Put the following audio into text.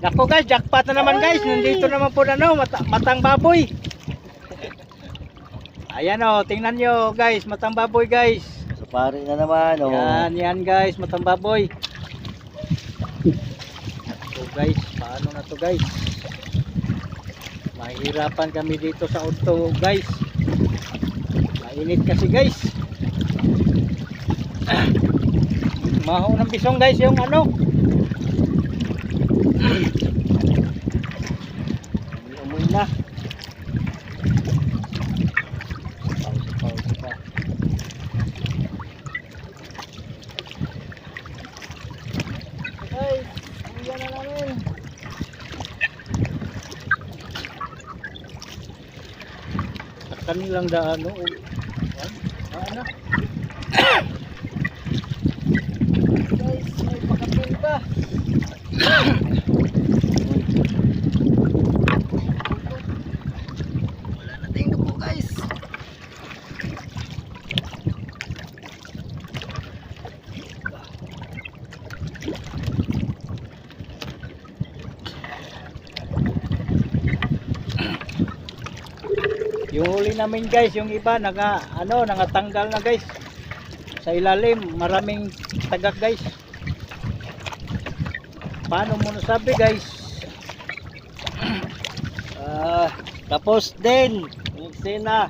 Nako guys, jackpot na naman guys. Nandito naman po ano, matang baboy. Ayan o, tingnan nyo guys, matang baboy guys. So pare na naman oh. Yan guys, matang baboy. So guys, paano na to guys? Mahirapan kami dito sa auto guys. Mainit kasi guys. Maho ng bisong guys yung ano. Umuwi na. Pause pa. Guys, uwi na namin. Sa kanilang daan no. Ano? Guys, may pakapin pa. Wala na tayong dugo guys. Yung huli namin guys, yung iba nangatanggal na guys. Sa ilalim, maraming tagak guys. Paano mo nasabi guys? Tapos din. Eksena.